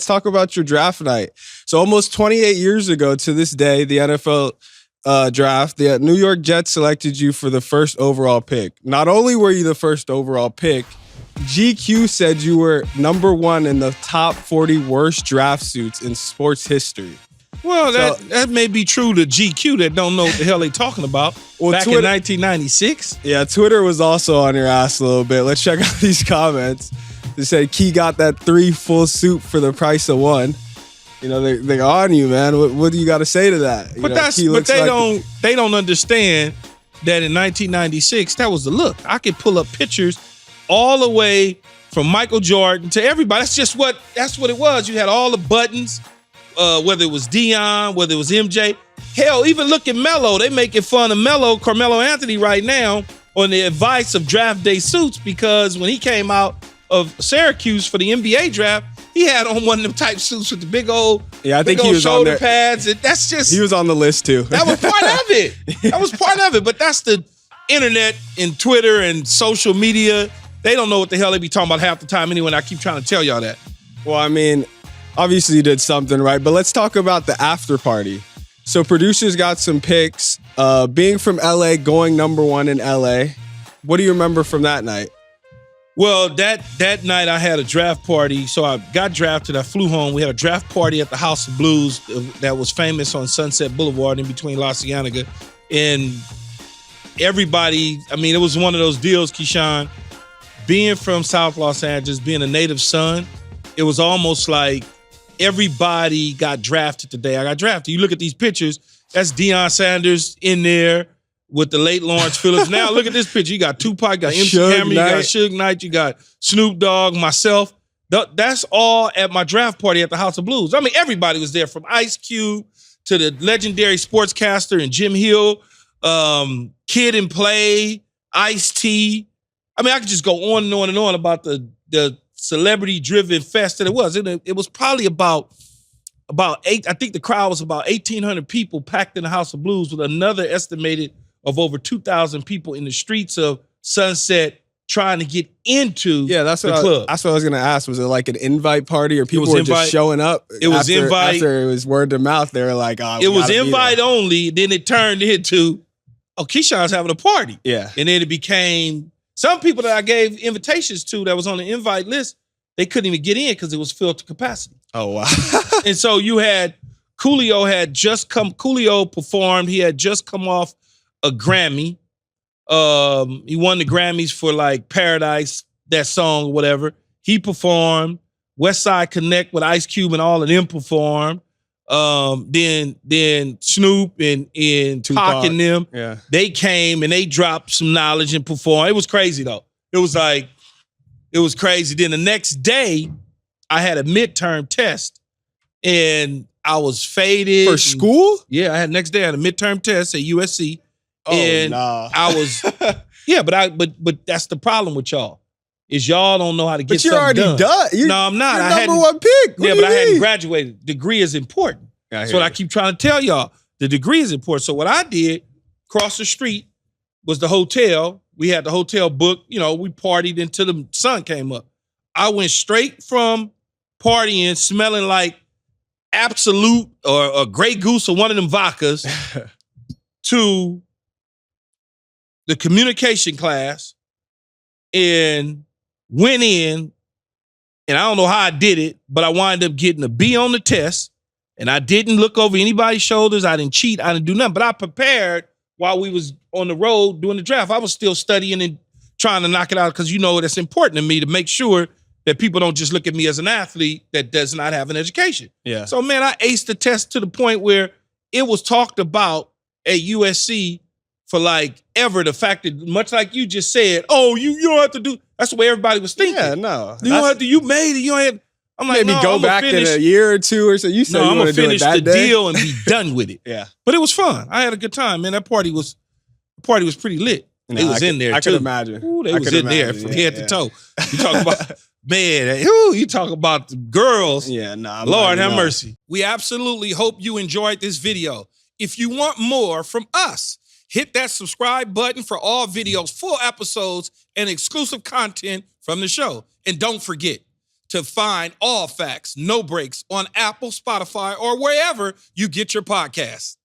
Let's talk about your draft night. So almost 28 years ago to this day, the NFL draft, the New York Jets selected you for the first overall pick. Not only were you the first overall pick, GQ said you were #1 in the top 40 worst draft suits in sports history. Well, that may be true to GQ that don't know what the hell they talking about. Well, back in 1996. Yeah, Twitter was also on your ass a little bit. Let's check out these comments. They said Key got that 3 full suit for the price of 1. You know, they're on you, man. What do you got to say to that? They don't understand that in 1996 that was the look. I could pull up pictures all the way from Michael Jordan to everybody. That's what it was. You had all the buttons, whether it was Deion, whether it was MJ. Hell, even look at Melo. They making fun of Carmelo Anthony right now on the advice of draft day suits because when he came out of Syracuse for the NBA draft, he had on one of them type suits with the big old, he was shoulder pads. And that's just, he was on the list too. That was part of it. That was part of it. But that's the internet and Twitter and social media. They don't know what the hell they be talking about half the time anyway. And I keep trying to tell y'all that. Well, I mean, obviously you did something right, but let's talk about the after party. So producers got some picks. Being from LA, going #1 in LA. What do you remember from that night? Well, that night I had a draft party. So I got drafted. I flew home. We had a draft party at the House of Blues that was famous on Sunset Boulevard in between La Cienega. And everybody, I mean, it was one of those deals, Keyshawn, being from South Los Angeles, being a native son, it was almost like everybody got drafted today. I got drafted. You look at these pictures, that's Deion Sanders in there with the late Lawrence Phillips. Now look at this picture. You got Tupac, you got MC Hammer, you got Suge Knight, you got Snoop Dogg, myself. That's all at my draft party at the House of Blues. I mean, everybody was there from Ice Cube to the legendary sportscaster and Jim Hill, Kid and Play, Ice-T. I mean, I could just go on and on and on about the celebrity-driven fest that it was. It was probably about 8. I think the crowd was about 1,800 people packed in the House of Blues with another estimated of over 2,000 people in the streets of Sunset trying to get into the club. That's what I was going to ask. Was it like an invite party or people were just showing up? It was invite. After it was word to mouth, they were like, oh, it was invite only. Then it turned into, Keyshawn's having a party. Yeah. And then it became, some people that I gave invitations to that was on the invite list, they couldn't even get in because it was filled to capacity. Oh, wow. And so you had, Coolio performed. He had just come off a Grammy. He won the Grammys for like Paradise, that song or whatever. He performed. West Side Connect with Ice Cube and all of them performed. Then Snoop and Tupac and them, they came and they dropped some knowledge and performed. It was crazy though. It was crazy. Then the next day, I had a midterm test and I was faded. For school? Yeah, next day I had a midterm test at USC. Oh, and nah. I was, but that's the problem with y'all. Is y'all don't know how to get something done. But you're already done. No, I'm not. You're #1 pick. But I hadn't graduated. Degree is important. That's what I keep trying to tell y'all. The degree is important. So what I did, across the street, was the hotel. We had the hotel booked. You know, we partied until the sun came up. I went straight from partying, smelling like Absolute or Grey Goose or one of them vodkas, to the communication class and went in, and I don't know how I did it, but I wound up getting a B on the test, and I didn't look over anybody's shoulders. I didn't cheat. I didn't do nothing, but I prepared while we was on the road doing the draft. I was still studying and trying to knock it out because you know it's important to me to make sure that people don't just look at me as an athlete that does not have an education. Yeah. So, man, I aced the test to the point where it was talked about at USC for like ever. The fact that, much like you just said, oh, you don't have to do, that's the way everybody was thinking. Yeah, no. You don't have to, you made it, you don't have, I'm like, maybe go back in a year or two or so. You said I'm going to finish the deal and be done with it. Yeah. But it was fun. I had a good time, man. The party was pretty lit. They was in there, I too. could imagine. Ooh, they was in there from head to toe. You talk about, man, you talk about the girls. Yeah, nah. Lord have mercy. We absolutely hope you enjoyed this video. If you want more from us, hit that subscribe button for all videos, full episodes, and exclusive content from the show. And don't forget, to find all facts, no breaks on Apple, Spotify, or wherever you get your podcasts.